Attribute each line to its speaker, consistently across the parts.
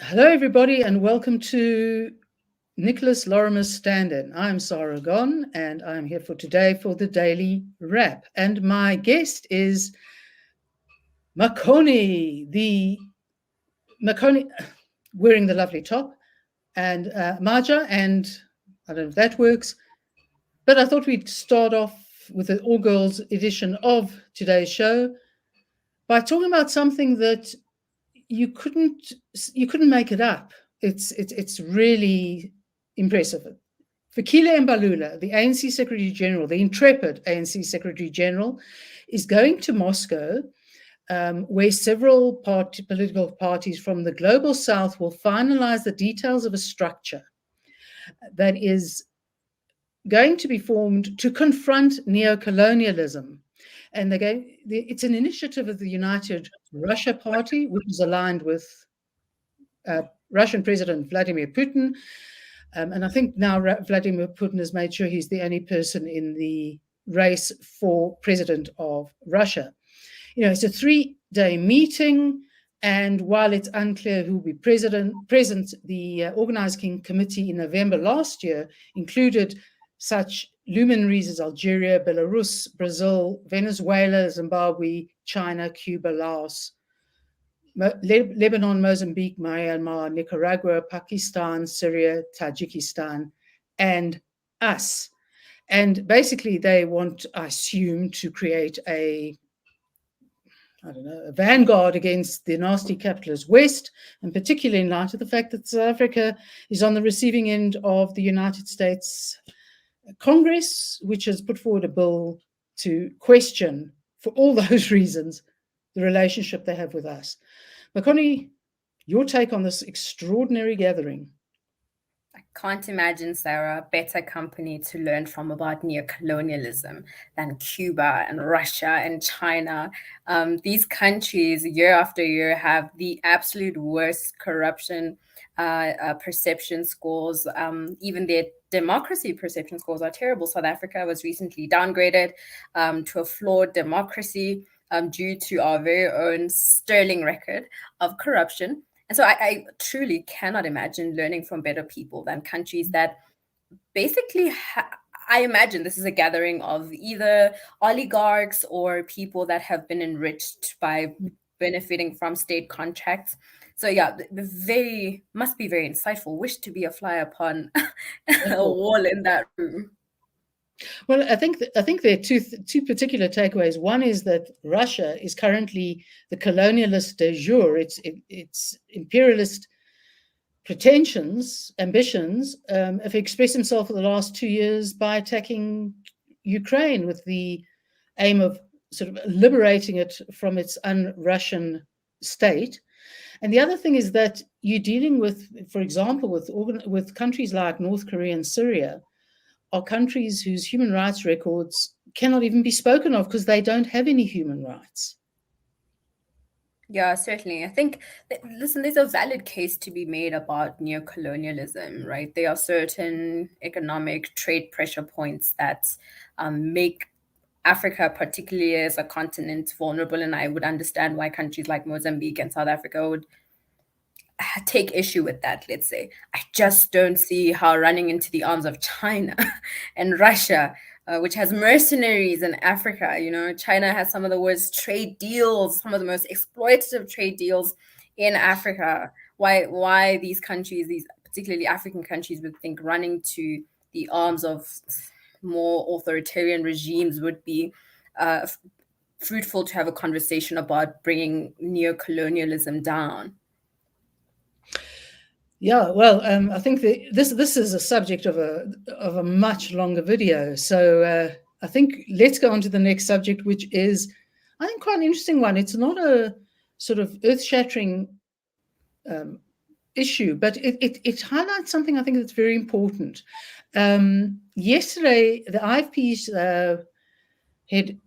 Speaker 1: Hello, everybody, and welcome to Nicholas Lorimer's Stand-In. I'm Sara, and I'm here for today for the Daily Wrap. And my guest is Makone, Makone wearing the lovely top, and Maja, and I don't know if that works, but I thought we'd start off with the all-girls edition of today's show by talking about something that you couldn't make it up. It's really impressive. Fikile Mbalula, the ANC Secretary General, the intrepid ANC Secretary General, is going to Moscow, where several political parties from the global south will finalize the details of a structure that is going to be formed to confront neocolonialism. And it's an initiative of the United Russia Party, which is aligned with Russian President Vladimir Putin. And I think now Vladimir Putin has made sure he's the only person in the race for president of Russia. You know, it's a 3-day meeting. And while it's unclear who will be present, the organizing committee in November last year included such luminaries as Algeria, Belarus, Brazil, Venezuela, Zimbabwe, China, Cuba, Laos, Lebanon, Mozambique, Myanmar, Nicaragua, Pakistan, Syria, Tajikistan, and us. And basically they want, I assume, to create a vanguard against the nasty capitalist West, and particularly in light of the fact that South Africa is on the receiving end of the United States Congress, which has put forward a bill to question, for all those reasons, the relationship they have with us. Makone, your take on this extraordinary gathering?
Speaker 2: I can't imagine, Sara, a better company to learn from about neocolonialism than Cuba and Russia and China. These countries, year after year, have the absolute worst corruption perception scores. Even their democracy perception scores are terrible. South Africa was recently downgraded to a flawed democracy due to our very own sterling record of corruption. And so I truly cannot imagine learning from better people than countries that basically, I imagine this is a gathering of either oligarchs or people that have been enriched by benefiting from state contracts. So yeah, must be very insightful. Wish to be a fly upon a wall in that room.
Speaker 1: Well, I think there are two particular takeaways. One is that Russia is currently the colonialist de jure. Its imperialist ambitions, have expressed himself for the last 2 years by attacking Ukraine with the aim of sort of liberating it from its un-Russian state. And the other thing is that you're dealing with, for example, with countries like North Korea and Syria, are countries whose human rights records cannot even be spoken of because they don't have any human rights.
Speaker 2: Yeah, certainly. I think, listen, there's a valid case to be made about neocolonialism, right? There are certain economic trade pressure points that make Africa, particularly as a continent, vulnerable. And I would understand why countries like Mozambique and South Africa would take issue with that, let's say. I just don't see how running into the arms of China and Russia, which has mercenaries in Africa. You know, China has some of the worst trade deals, some of the most exploitative trade deals in Africa. Why these countries, these particularly African countries, would think running to the arms of more authoritarian regimes would be fruitful to have a conversation about bringing neocolonialism down.
Speaker 1: Yeah, well, I think this is a subject of a much longer video. So I think let's go on to the next subject, which is, I think, quite an interesting one. It's not a sort of earth-shattering issue, but it highlights something I think that's very important. Yesterday, the IFP's head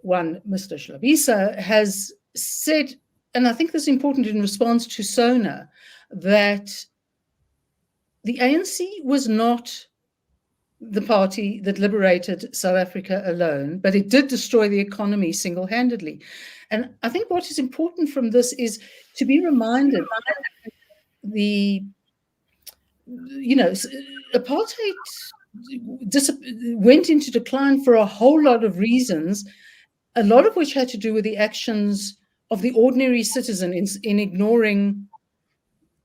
Speaker 1: one, Mr. Hlabisa, has said, and I think this is important in response to Sona, that the ANC was not the party that liberated South Africa alone, but it did destroy the economy single-handedly. And I think what is important from this is to be reminded apartheid went into decline for a whole lot of reasons, a lot of which had to do with the actions of the ordinary citizen in ignoring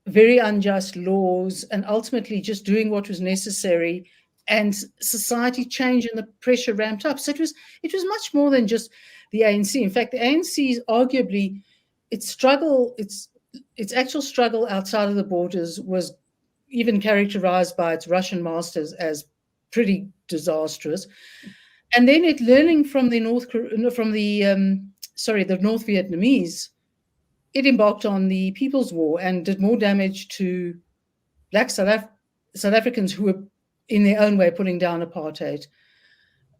Speaker 1: very unjust laws and ultimately just doing what was necessary, and society changed and the pressure ramped up. So it was much more than just the ANC. In fact, the ANC's arguably its actual struggle outside of the borders was even characterized by its Russian masters as pretty disastrous. And then it learning from the North Vietnamese, it embarked on the People's War and did more damage to Black South Africans who were in their own way putting down apartheid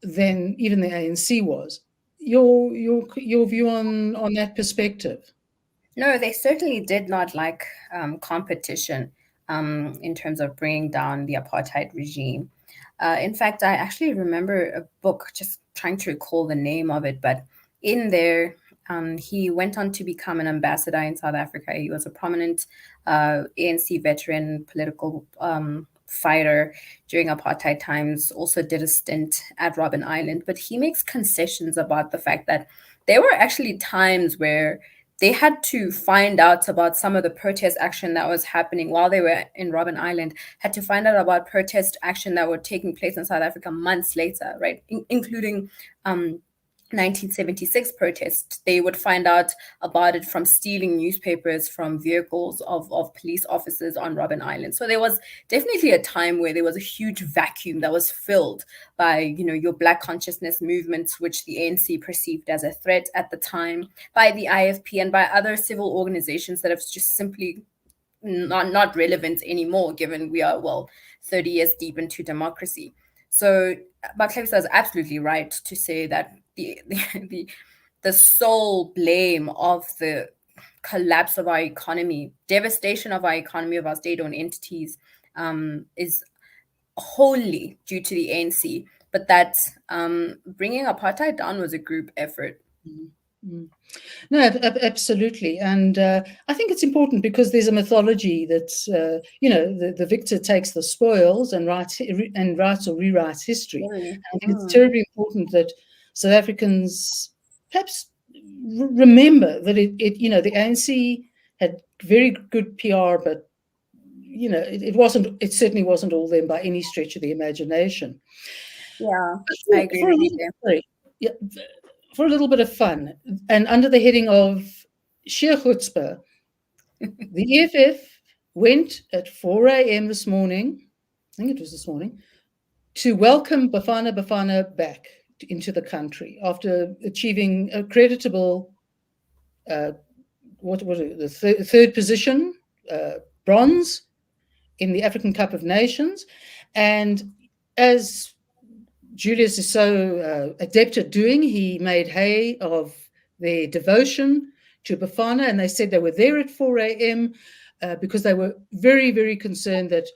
Speaker 1: than even the ANC was. Your view on that perspective?
Speaker 2: No, they certainly did not like competition in terms of bringing down the apartheid regime. In fact, I actually remember a book, just trying to recall the name of it, but in there, he went on to become an ambassador in South Africa. He was a prominent ANC veteran, political fighter during apartheid times, also did a stint at Robben Island. But he makes concessions about the fact that there were actually times where they had to find out about some of the protest action that was happening while they were in Robben Island, had to find out about protest action that were taking place in South Africa months later, right? Including 1976 protests. They would find out about it from stealing newspapers from vehicles of police officers on Robben Island. So there was definitely a time where there was a huge vacuum that was filled by, your Black consciousness movements, which the ANC perceived as a threat at the time, by the IFP and by other civil organizations that have just simply not relevant anymore, given we are, 30 years deep into democracy. So Hlabisa is absolutely right to say that the sole blame of the collapse of our economy, devastation of our economy, of our state-owned entities, is wholly due to the ANC. But that bringing apartheid down was a group effort.
Speaker 1: Mm-hmm. No, absolutely. And I think it's important because there's a mythology that, the victor takes the spoils and writes or rewrites history.
Speaker 2: Really?
Speaker 1: I think it's terribly important that South Africans perhaps remember that the ANC had very good PR, but, it certainly wasn't all them by any stretch of the imagination.
Speaker 2: Yeah, I agree with you.
Speaker 1: Sorry. Yeah. For a little bit of fun, and under the heading of sheer chutzpah, the EFF went at 4 a.m. this morning, I think it was this morning, to welcome Bafana Bafana back into the country after achieving a creditable, the third position, bronze, in the African Cup of Nations. And as Julius is so adept at doing, he made hay of their devotion to Bafana, and they said they were there at 4 a.m. Because they were very, very concerned that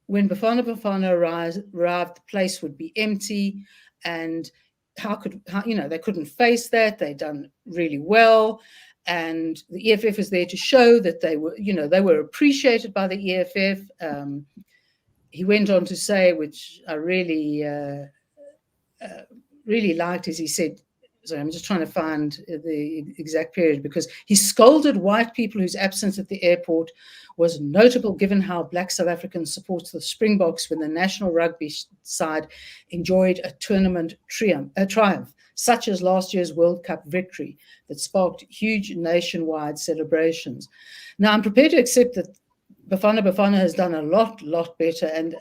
Speaker 1: when Bafana Bafana arrived, the place would be empty, and how they couldn't face that. They'd done really well, and the EFF was there to show that they were appreciated by the EFF. He went on to say, which I really liked, as he said, sorry, I'm just trying to find the exact period, because he scolded white people whose absence at the airport was notable given how Black South Africans supported the Springboks when the national rugby side enjoyed a tournament triumph, such as last year's World Cup victory that sparked huge nationwide celebrations. Now, I'm prepared to accept that Bafana Bafana has done a lot better and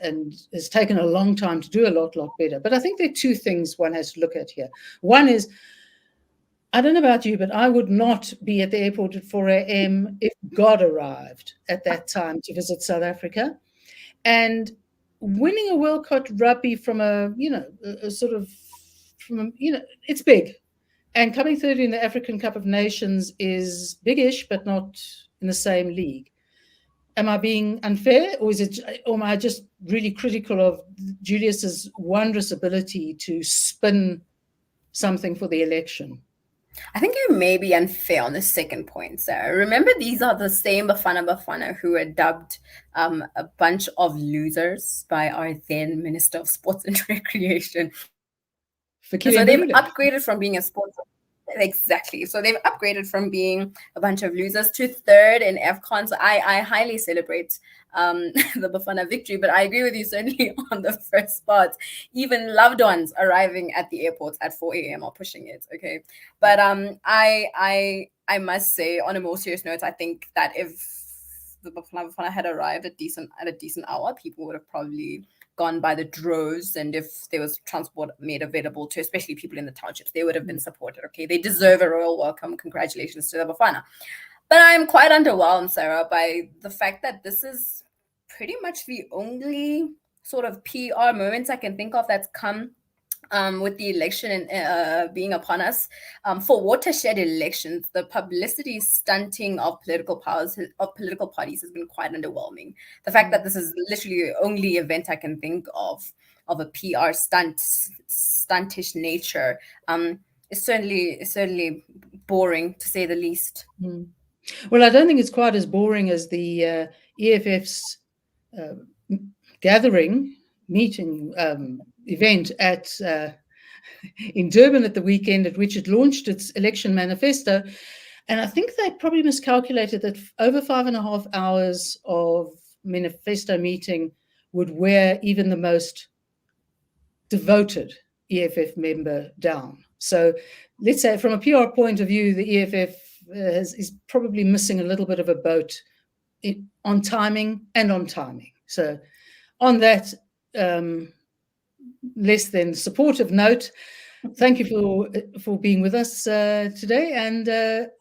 Speaker 1: has taken a long time to do a lot better. But I think there are two things one has to look at here. One is, I don't know about you, but I would not be at the airport at 4 a.m. if God arrived at that time to visit South Africa. And winning a World Cup rugby from it's big. And coming third in the African Cup of Nations is biggish, but not in the same league. Am I being unfair, or am I just really critical of Julius's wondrous ability to spin something for the election?
Speaker 2: I think you may be unfair on the second point, Sarah. Remember, these are the same Bafana Bafana who were dubbed a bunch of losers by our then Minister of Sports and Recreation. So they've upgraded from being a sports. Exactly. So they've upgraded from being a bunch of losers to third in AFCON. So I highly celebrate the Bafana victory, but I agree with you certainly on the first part. Even loved ones arriving at the airport at 4 a.m. are pushing it. Okay. But I must say, on a more serious note, I think that if the Bafana had arrived at a decent hour, people would have probably gone by the droves, and if there was transport made available to especially people in the townships, they would have been supported. Okay, they deserve a royal welcome. Congratulations to the Bafana. But I'm quite underwhelmed, Sarah, by the fact that this is pretty much the only sort of PR moments I can think of that's come with the election being upon us. For watershed elections, the publicity stunting of political parties has been quite underwhelming. The fact that this is literally the only event I can think of a PR stuntish nature is certainly boring, to say the least.
Speaker 1: Well, I don't think it's quite as boring as the EFF's meeting event in Durban at the weekend, at which it launched its election manifesto. And I think they probably miscalculated that over 5.5 hours of manifesto meeting would wear even the most devoted EFF member down. So let's say from a PR point of view, the EFF is probably missing a little bit of a boat on timing. So on that less than supportive note, thank you for being with us today. And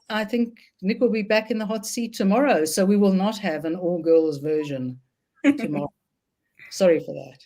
Speaker 1: I think Nick will be back in the hot seat tomorrow. So we will not have an all-girls version tomorrow. Sorry for that.